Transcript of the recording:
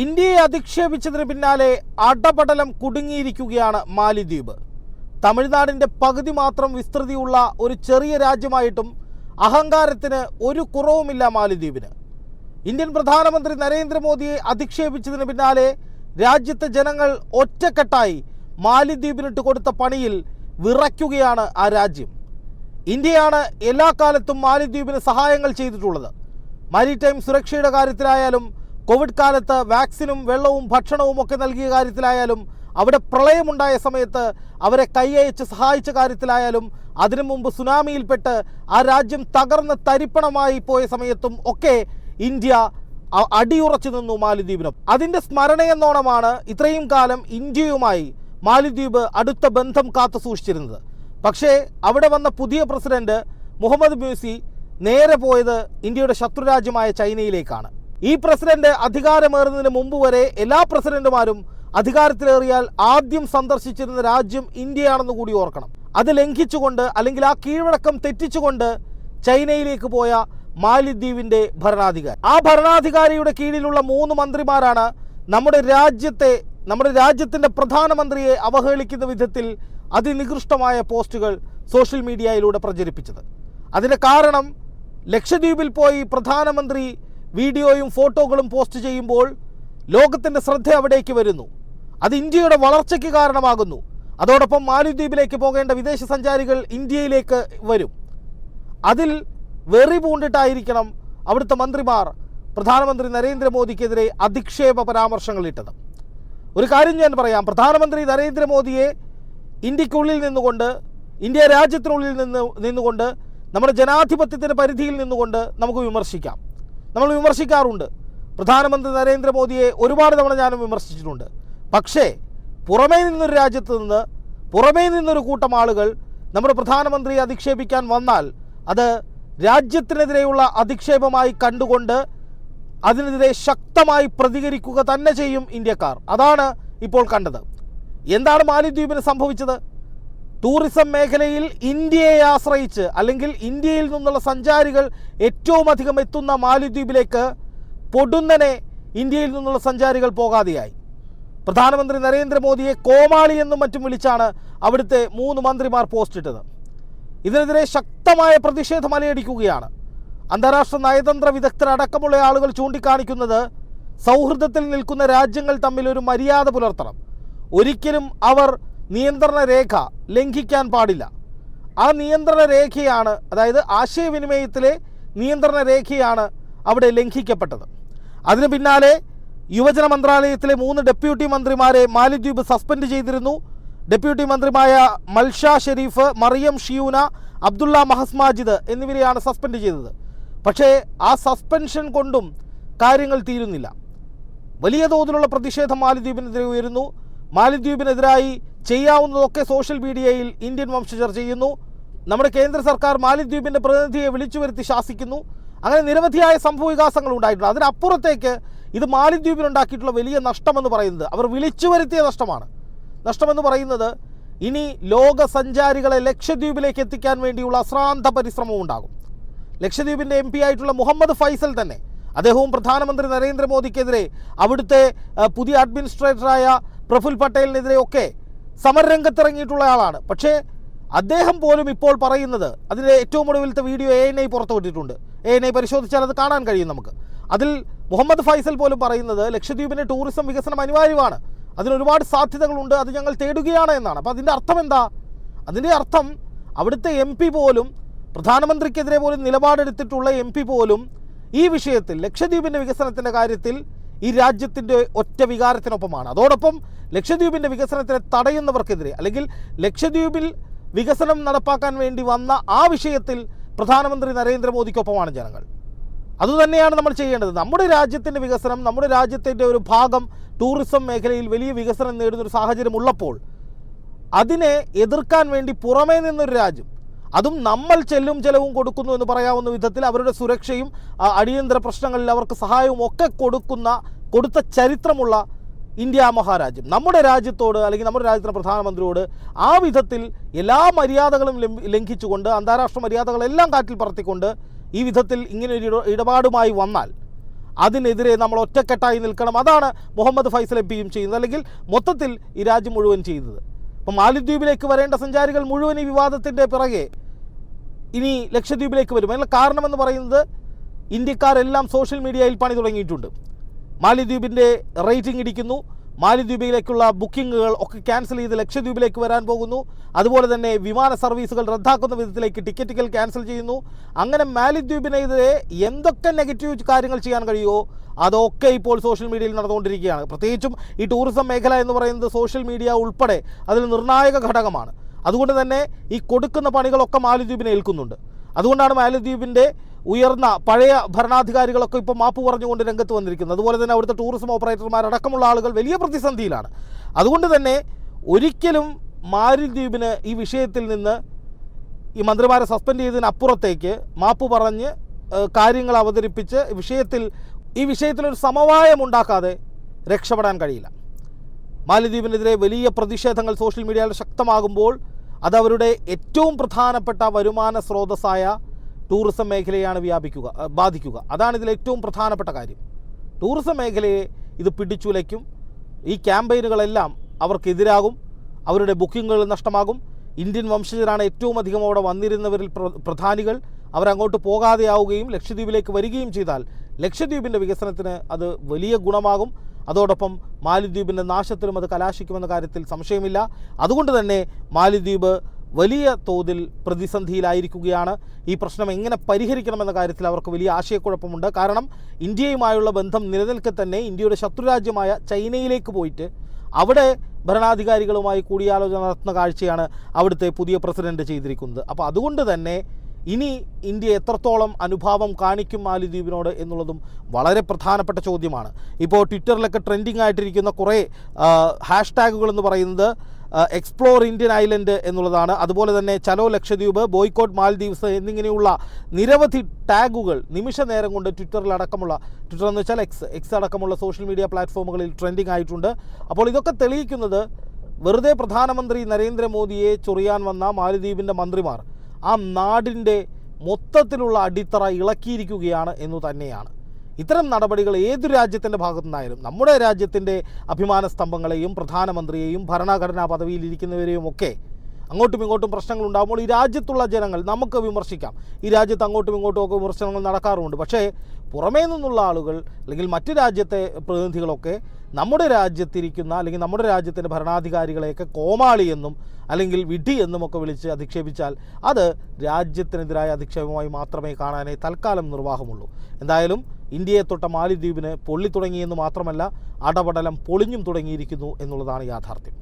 ഇന്ത്യയെ അധിക്ഷേപിച്ചതിന് പിന്നാലെ അടപടലം കുടുങ്ങിയിരിക്കുകയാണ് മാലിദ്വീപ്. തമിഴ്നാടിൻ്റെ പകുതി മാത്രം വിസ്തൃതിയുള്ള ഒരു ചെറിയ രാജ്യമായിട്ടും അഹങ്കാരത്തിന് ഒരു കുറവുമില്ല മാലിദ്വീപിന്. ഇന്ത്യൻ പ്രധാനമന്ത്രി നരേന്ദ്രമോദിയെ അധിക്ഷേപിച്ചതിന് പിന്നാലെ രാജ്യത്തെ ജനങ്ങൾ ഒറ്റക്കെട്ടായി മാലിദ്വീപിനിട്ട് കൊടുത്ത പണിയിൽ വിറയ്ക്കുകയാണ് ആ രാജ്യം. ഇന്ത്യയാണ് എല്ലാ കാലത്തും മാലിദ്വീപിന് സഹായങ്ങൾ ചെയ്തിട്ടുള്ളത്. മാരിടൈം സുരക്ഷയുടെ കാര്യത്തിലായാലും, കോവിഡ് കാലത്ത് വാക്സിനും വെള്ളവും ഭക്ഷണവും ഒക്കെ നൽകിയ കാര്യത്തിലായാലും, അവിടെ പ്രളയമുണ്ടായ സമയത്ത് അവരെ കൈയയച്ച് സഹായിച്ച കാര്യത്തിലായാലും, അതിനു മുമ്പ് സുനാമിയിൽപ്പെട്ട് ആ രാജ്യം തകർന്ന് തരിപ്പണമായി പോയ സമയത്തും ഒക്കെ ഇന്ത്യ അടിയുറച്ചു നിന്നു മാലിദ്വീപിനൊപ്പം. അതിൻ്റെ സ്മരണയെന്നോണമാണ് ഇത്രയും കാലം ഇന്ത്യയുമായി മാലിദ്വീപ് അടുത്ത ബന്ധം കാത്തു സൂക്ഷിച്ചിരുന്നത്. പക്ഷേ അവിടെ വന്ന പുതിയ പ്രസിഡന്റ് മുഹമ്മദ് മ്യൂസി നേരെ പോയത് ഇന്ത്യയുടെ ശത്രുരാജ്യമായ ചൈനയിലേക്കാണ്. ഈ പ്രസിഡന്റ് അധികാരമേറുന്നതിന് മുമ്പ് വരെ എല്ലാ പ്രസിഡന്റുമാരും അധികാരത്തിലേറിയാൽ ആദ്യം സന്ദർശിച്ചിരുന്ന രാജ്യം ഇന്ത്യയാണെന്ന് കൂടി ഓർക്കണം. അത് ലംഘിച്ചുകൊണ്ട്, അല്ലെങ്കിൽ ആ കീഴ്വഴക്കം തെറ്റിച്ചുകൊണ്ട് ചൈനയിലേക്ക് പോയ മാലിദ്വീപിൻ്റെ ഭരണാധികാരി, ആ ഭരണാധികാരിയുടെ കീഴിലുള്ള 3 മന്ത്രിമാരാണ് നമ്മുടെ രാജ്യത്തിൻ്റെ പ്രധാനമന്ത്രിയെ അവഹേളിക്കുന്ന വിധത്തിൽ അതിനികൃഷ്ടമായ പോസ്റ്റുകൾ സോഷ്യൽ മീഡിയയിലൂടെ പ്രചരിപ്പിച്ചത്. അതിന് കാരണം, ലക്ഷദ്വീപിൽ പോയി പ്രധാനമന്ത്രി വീഡിയോയും ഫോട്ടോകളും പോസ്റ്റ് ചെയ്യുമ്പോൾ ലോകത്തിൻ്റെ ശ്രദ്ധ അവിടേക്ക് വരുന്നു. അത് ഇന്ത്യയുടെ വളർച്ചയ്ക്ക് കാരണമാകുന്നു. അതോടൊപ്പം മാലിദ്വീപിലേക്ക് പോകേണ്ട വിദേശ സഞ്ചാരികൾ ഇന്ത്യയിലേക്ക് വരും. അതിൽ വെറി പൂണ്ടിട്ടായിരിക്കണം അവിടുത്തെ മന്ത്രിമാർ പ്രധാനമന്ത്രി നരേന്ദ്രമോദിക്കെതിരെ അധിക്ഷേപ പരാമർശങ്ങൾ ഇട്ടത്. ഒരു കാര്യം ഞാൻ പറയാം, പ്രധാനമന്ത്രി നരേന്ദ്രമോദിയെ ഇന്ത്യക്കുള്ളിൽ നിന്നുകൊണ്ട്, ഇന്ത്യ രാജ്യത്തിനുള്ളിൽ നിന്നുകൊണ്ട്, നമ്മുടെ ജനാധിപത്യത്തിൻ്റെ പരിധിയിൽ നിന്നുകൊണ്ട് നമുക്ക് വിമർശിക്കാം. നമ്മൾ വിമർശിക്കാറുണ്ട്. പ്രധാനമന്ത്രി നരേന്ദ്രമോദിയെ ഒരുപാട് തവണ ഞാനും വിമർശിച്ചിട്ടുണ്ട്. പക്ഷേ പുറമേ നിന്നൊരു രാജ്യത്ത് നിന്ന്, പുറമേ നിന്നൊരു കൂട്ടം ആളുകൾ നമ്മുടെ പ്രധാനമന്ത്രിയെ അധിക്ഷേപിക്കാൻ വന്നാൽ അത് രാജ്യത്തിനെതിരെയുള്ള അധിക്ഷേപമായി കണ്ടുകൊണ്ട് അതിനെതിരെ ശക്തമായി പ്രതികരിക്കുക തന്നെ ചെയ്യും ഇന്ത്യക്കാർ. അതാണ് ഇപ്പോൾ കണ്ടത്. എന്താണ് മാലിദ്വീപിന് സംഭവിച്ചത്? ടൂറിസം മേഖലയിൽ ഇന്ത്യയെ ആശ്രയിച്ച്, അല്ലെങ്കിൽ ഇന്ത്യയിൽ നിന്നുള്ള സഞ്ചാരികൾ ഏറ്റവും അധികം എത്തുന്ന മാലിദ്വീപിലേക്ക് പൊടുന്നനെ ഇന്ത്യയിൽ നിന്നുള്ള സഞ്ചാരികൾ പോകാതെയായി. പ്രധാനമന്ത്രി നരേന്ദ്രമോദിയെ കോമാളി എന്നും മറ്റും വിളിച്ചാണ് അവിടുത്തെ 3 മന്ത്രിമാർ പോസ്റ്റ് ഇട്ടത്. ഇതിനെതിരെ ശക്തമായ പ്രതിഷേധം അലയടിക്കുകയാണ്. അന്താരാഷ്ട്ര നയതന്ത്ര വിദഗ്ധരടക്കമുള്ള ആളുകൾ ചൂണ്ടിക്കാണിക്കുന്നത്, സൗഹൃദത്തിൽ നിൽക്കുന്ന രാജ്യങ്ങൾ തമ്മിൽ ഒരു മര്യാദ പുലർത്തണം. ഒരിക്കലും അവർ നിയന്ത്രണ രേഖ ലംഘിക്കാൻ പാടില്ല. ആ നിയന്ത്രണ രേഖയാണ്, അതായത് ആശയവിനിമയത്തിലെ നിയന്ത്രണ രേഖയാണ് അവിടെ ലംഘിക്കപ്പെട്ടത്. അതിന് പിന്നാലെ യുവജന മന്ത്രാലയത്തിലെ 3 ഡെപ്യൂട്ടി മന്ത്രിമാരെ മാലിദ്വീപ് സസ്പെൻഡ് ചെയ്തിരുന്നു. ഡെപ്യൂട്ടി മന്ത്രിമാരായ മൽഷാ ഷെരീഫ്, മറിയം ഷിയൂന, അബ്ദുള്ള മഹസ്മാജിദ് എന്നിവരെയാണ് സസ്പെൻഡ് ചെയ്തത്. പക്ഷേ ആ സസ്പെൻഷൻ കൊണ്ടും കാര്യങ്ങൾ തീരുന്നില്ല. വലിയ തോതിലുള്ള പ്രതിഷേധം മാലിദ്വീപിനെതിരെ ഉയരുന്നു. മാലിദ്വീപിനെതിരായി ചെയ്യാവുന്നതൊക്കെ സോഷ്യൽ മീഡിയയിൽ ഇന്ത്യൻ വംശജർ ചെയ്യുന്നു. നമ്മുടെ കേന്ദ്ര സർക്കാർ മാലിദ്വീപിൻ്റെ പ്രതിനിധിയെ വിളിച്ചു വരുത്തി ശാസിക്കുന്നു. അങ്ങനെ നിരവധിയായ സംഭവവികാസങ്ങൾ ഉണ്ടായിട്ടുണ്ട്. അതിനപ്പുറത്തേക്ക് ഇത് മാലിദ്വീപിനുണ്ടാക്കിയിട്ടുള്ള വലിയ നഷ്ടമെന്ന് പറയുന്നത്, അവർ വിളിച്ചു വരുത്തിയ നഷ്ടമെന്ന് പറയുന്നത്, ഇനി ലോക സഞ്ചാരികളെ ലക്ഷദ്വീപിലേക്ക് എത്തിക്കാൻ വേണ്ടിയുള്ള അശ്രാന്ത പരിശ്രമം ഉണ്ടാകും. ലക്ഷദ്വീപിൻ്റെ MP ആയിട്ടുള്ള മുഹമ്മദ് ഫൈസൽ തന്നെ, അദ്ദേഹവും പ്രധാനമന്ത്രി നരേന്ദ്രമോദിക്കെതിരെ, അവിടുത്തെ പുതിയ അഡ്മിനിസ്ട്രേറ്ററായ പ്രഫുൽ പട്ടേലിനെതിരെയൊക്കെ സമരരംഗത്തിറങ്ങിയിട്ടുള്ള ആളാണ്. പക്ഷേ അദ്ദേഹം പോലും ഇപ്പോൾ പറയുന്നത്, അതിൻ്റെ ഏറ്റവും ഒടുവിലത്തെ വീഡിയോ ANI പുറത്തുവിട്ടിട്ടുണ്ട്. ANI പരിശോധിച്ചാൽ അത് കാണാൻ കഴിയും നമുക്ക്. അതിൽ മുഹമ്മദ് ഫൈസൽ പോലും പറയുന്നത്, ലക്ഷദ്വീപിൻ്റെ ടൂറിസം വികസനം അനിവാര്യമാണ്, അതിനൊരുപാട് സാധ്യതകളുണ്ട്, അത് ഞങ്ങൾ തേടുകയാണ് എന്നാണ്. അപ്പോൾ അതിൻ്റെ അർത്ഥം എന്താ? അതിൻ്റെ അർത്ഥം അവിടുത്തെ MP പോലും, പ്രധാനമന്ത്രിക്കെതിരെ പോലും നിലപാടെടുത്തിട്ടുള്ള MP പോലും ഈ വിഷയത്തിൽ, ലക്ഷദ്വീപിൻ്റെ വികസനത്തിൻ്റെ കാര്യത്തിൽ ഈ രാജ്യത്തിൻ്റെ ഒറ്റ വികാരത്തിനൊപ്പമാണ്. അതോടൊപ്പം ലക്ഷദ്വീപിൻ്റെ വികസനത്തിനെ തടയുന്നവർക്കെതിരെ, അല്ലെങ്കിൽ ലക്ഷദ്വീപിൽ വികസനം നടപ്പാക്കാൻ വേണ്ടി വന്ന ആ വിഷയത്തിൽ പ്രധാനമന്ത്രി നരേന്ദ്രമോദിക്കൊപ്പമാണ് ജനങ്ങൾ. അതുതന്നെയാണ് നമ്മൾ ചെയ്യേണ്ടത്. നമ്മുടെ രാജ്യത്തിൻ്റെ വികസനം, നമ്മുടെ രാജ്യത്തിൻ്റെ ഒരു ഭാഗം ടൂറിസം മേഖലയിൽ വലിയ വികസനം നേടുന്നൊരു സാഹചര്യം ഉള്ളപ്പോൾ അതിനെ എതിർക്കാൻ വേണ്ടി പുറമേ നിന്നൊരു രാജ്യം, അതും നമ്മൾ ചെലവും കൊടുക്കുന്നു എന്ന് പറയാവുന്ന വിധത്തിൽ അവരുടെ സുരക്ഷയും അടിയന്തര പ്രശ്നങ്ങളിൽ അവർക്ക് സഹായവും ഒക്കെ കൊടുത്ത ചരിത്രമുള്ള ഇന്ത്യ മഹാരാജ്യം, നമ്മുടെ രാജ്യത്തോട്, അല്ലെങ്കിൽ നമ്മുടെ രാജ്യത്തിൻ്റെ പ്രധാനമന്ത്രിയോട് ആ വിധത്തിൽ എല്ലാ മര്യാദകളും ലംഘിച്ചുകൊണ്ട്, അന്താരാഷ്ട്ര മര്യാദകളെല്ലാം കാറ്റിൽ പറത്തിക്കൊണ്ട് ഈ വിധത്തിൽ ഇങ്ങനൊരു ഇടപാടുമായി വന്നാൽ അതിനെതിരെ നമ്മൾ ഒറ്റക്കെട്ടായി നിൽക്കണം. അതാണ് മുഹമ്മദ് ഫൈസൽ എം പിയും ചെയ്യുന്നത്, അല്ലെങ്കിൽ മൊത്തത്തിൽ ഈ രാജ്യം മുഴുവൻ ചെയ്യുന്നത്. അപ്പം മാലിദ്വീപിലേക്ക് വരേണ്ട സഞ്ചാരികൾ മുഴുവൻ ഈ വിവാദത്തിൻ്റെ പിറകെ ഇനി ലക്ഷദ്വീപിലേക്ക് വരും. അതിനുള്ള കാരണമെന്ന് പറയുന്നത് ഇന്ത്യക്കാരെല്ലാം സോഷ്യൽ മീഡിയയിൽ പണി തുടങ്ങിയിട്ടുണ്ട്. മാലിദ്വീപിൻ്റെ റേറ്റിംഗ് ഇടിക്കുന്നു, മാലിദ്വീപിലേക്കുള്ള ബുക്കിങ്ങുകൾ ഒക്കെ ക്യാൻസൽ ചെയ്ത് ലക്ഷദ്വീപിലേക്ക് വരാൻ പോകുന്നു. അതുപോലെ തന്നെ വിമാന സർവീസുകൾ റദ്ദാക്കുന്ന വിധത്തിലേക്ക് ടിക്കറ്റുകൾ ക്യാൻസൽ ചെയ്യുന്നു. അങ്ങനെ മാലിദ്വീപിനെതിരെ എന്തൊക്കെ നെഗറ്റീവ് കാര്യങ്ങൾ ചെയ്യാൻ കഴിയുമോ അതൊക്കെ ഇപ്പോൾ സോഷ്യൽ മീഡിയയിൽ നടന്നുകൊണ്ടിരിക്കുകയാണ്. പ്രത്യേകിച്ചും ഈ ടൂറിസം മേഖല എന്ന് പറയുന്നത് സോഷ്യൽ മീഡിയ ഉൾപ്പെടെ അതിൽ നിർണായക ഘടകമാണ്. അതുകൊണ്ട് തന്നെ ഈ കൊടുക്കുന്ന പണികളൊക്കെ മാലിദ്വീപിനെ ഏൽക്കുന്നുണ്ട്. അതുകൊണ്ടാണ് മാലിദ്വീപിൻ്റെ ഉയർന്ന പഴയ ഭരണാധികാരികളൊക്കെ ഇപ്പോൾ മാപ്പ് പറഞ്ഞുകൊണ്ട് രംഗത്ത് വന്നിരിക്കുന്നത്. അതുപോലെ തന്നെ അവിടുത്തെ ടൂറിസം ഓപ്പറേറ്റർമാരടക്കമുള്ള ആളുകൾ വലിയ പ്രതിസന്ധിയിലാണ്. അതുകൊണ്ട് തന്നെ ഒരിക്കലും മാലിദ്വീപിന് ഈ വിഷയത്തിൽ നിന്ന് ഈ മന്ത്രിമാരെ സസ്പെൻഡ് ചെയ്തതിനപ്പുറത്തേക്ക് മാപ്പ് പറഞ്ഞ് കാര്യങ്ങൾ അവതരിപ്പിച്ച് ഈ വിഷയത്തിലൊരു സമവായം ഉണ്ടാക്കാതെ രക്ഷപ്പെടാൻ കഴിയില്ല. മാലിദ്വീപിനെതിരെ വലിയ പ്രതിഷേധങ്ങൾ സോഷ്യൽ മീഡിയയിൽ ശക്തമാകുമ്പോൾ അതവരുടെ ഏറ്റവും പ്രധാനപ്പെട്ട വരുമാന സ്രോതസ്സായ ടൂറിസം മേഖലയാണ് ബാധിക്കുക. അതാണ് ഇതിൽ ഏറ്റവും പ്രധാനപ്പെട്ട കാര്യം. ടൂറിസം മേഖലയെ ഇത് പിടിച്ചുലയ്ക്കും. ഈ ക്യാമ്പയിനുകളെല്ലാം അവർക്കെതിരാകും. അവരുടെ ബുക്കിങ്ങുകൾ നഷ്ടമാകും. ഇന്ത്യൻ വംശജരാണ് ഏറ്റവും അധികം അവിടെ വന്നിരുന്നവരിൽ പ്രധാനികൾ. അവരങ്ങോട്ട് പോകാതെയാവുകയും ലക്ഷദ്വീപിലേക്ക് വരികയും ചെയ്താൽ ലക്ഷദ്വീപിൻ്റെ വികസനത്തിന് അത് വലിയ ഗുണമാകും. അതോടൊപ്പം മാലിദ്വീപിൻ്റെ നാശത്തിലും അത് കലാശിക്കുമെന്ന കാര്യത്തിൽ സംശയമില്ല. അതുകൊണ്ട് തന്നെ മാലിദ്വീപ് വലിയ തോതിൽ പ്രതിസന്ധിയിലായിരിക്കുകയാണ്. ഈ പ്രശ്നം എങ്ങനെ പരിഹരിക്കണമെന്ന കാര്യത്തിൽ അവർക്ക് വലിയ ആശയക്കുഴപ്പമുണ്ട്. കാരണം ഇന്ത്യയുമായുള്ള ബന്ധം നിലനിൽക്കെ തന്നെ ഇന്ത്യയുടെ ശത്രുരാജ്യമായ ചൈനയിലേക്ക് പോയിട്ട് അവിടെ ഭരണാധികാരികളുമായി കൂടിയാലോചന നടത്തുന്ന കാഴ്ചയാണ് അവിടുത്തെ പുതിയ പ്രസിഡന്റ് ചെയ്തിരിക്കുന്നത്. അപ്പോൾ അതുകൊണ്ട് തന്നെ ഇനി ഇന്ത്യ എത്രത്തോളം അനുഭാവം കാണിക്കും മാലിദ്വീപിനോട് എന്നുള്ളതും വളരെ പ്രധാനപ്പെട്ട ചോദ്യമാണ്. ഇപ്പോൾ ട്വിറ്ററിലൊക്കെ ട്രെൻഡിങ് ആയിട്ടിരിക്കുന്ന കുറേ ഹാഷ്ടാഗുകൾ എന്ന് പറയുന്നത് എക്സ്പ്ലോർ ഇന്ത്യൻ ഐലൻഡ് എന്നുള്ളതാണ്. അതുപോലെ തന്നെ ചലോ ലക്ഷദ്വീപ്, ബോയ്ക്കോട്ട് മാൽദീവ്സ് എന്നിങ്ങനെയുള്ള നിരവധി ടാഗുകൾ നിമിഷ നേരം കൊണ്ട് ട്വിറ്റർ എന്ന് വെച്ചാൽ എക്സ് അടക്കമുള്ള സോഷ്യൽ മീഡിയ പ്ലാറ്റ്ഫോമുകളിൽ ട്രെൻഡിങ് ആയിട്ടുണ്ട്. അപ്പോൾ ഇതൊക്കെ തെളിയിക്കുന്നത് വെറുതെ പ്രധാനമന്ത്രി നരേന്ദ്രമോദിയെ ചൊറിയാൻ വന്ന മാലിദ്വീപിൻ്റെ മന്ത്രിമാർ ആ നാടിൻ്റെ മൊത്തത്തിലുള്ള അടിത്തറ ഇളക്കിയിരിക്കുകയാണ് എന്നു തന്നെയാണ്. ഇത്തരം നടപടികൾ ഏതൊരു രാജ്യത്തിൻ്റെ ഭാഗത്തു നിന്നായാലും നമ്മുടെ രാജ്യത്തിൻ്റെ അഭിമാന സ്തംഭങ്ങളെയും പ്രധാനമന്ത്രിയെയും ഭരണഘടനാ പദവിയിലിരിക്കുന്നവരെയും ഒക്കെ അങ്ങോട്ടും ഇങ്ങോട്ടും പ്രശ്നങ്ങൾ ഉണ്ടാകുമ്പോൾ ഈ രാജ്യത്തുള്ള ജനങ്ങൾ നമുക്ക് വിമർശിക്കാം. ഈ രാജ്യത്ത് അങ്ങോട്ടും ഇങ്ങോട്ടും ഒക്കെ വിമർശനങ്ങൾ നടക്കാറുമുണ്ട്. പക്ഷേ പുറമേ നിന്നുള്ള ആളുകൾ അല്ലെങ്കിൽ മറ്റു രാജ്യത്തെ പ്രതിനിധികളൊക്കെ നമ്മുടെ രാജ്യത്തിരിക്കുന്ന അല്ലെങ്കിൽ നമ്മുടെ രാജ്യത്തിൻ്റെ ഭരണാധികാരികളെയൊക്കെ കോമാളിയെന്നും അല്ലെങ്കിൽ വിഡ്ഢി എന്നുമൊക്കെ വിളിച്ച് അധിക്ഷേപിച്ചാൽ അത് രാജ്യത്തിനെതിരായ അധിക്ഷേപമായി മാത്രമേ കാണാനേ തൽക്കാലം നിർവാഹമുള്ളൂ. എന്തായാലും ഇന്ത്യയെ തൊട്ട മാലിദ്വീപിന് പൊള്ളി തുടങ്ങിയെന്ന് മാത്രമല്ല അടപടലം പൊളിഞ്ഞും തുടങ്ങിയിരിക്കുന്നു എന്നുള്ളതാണ് യാഥാർത്ഥ്യം.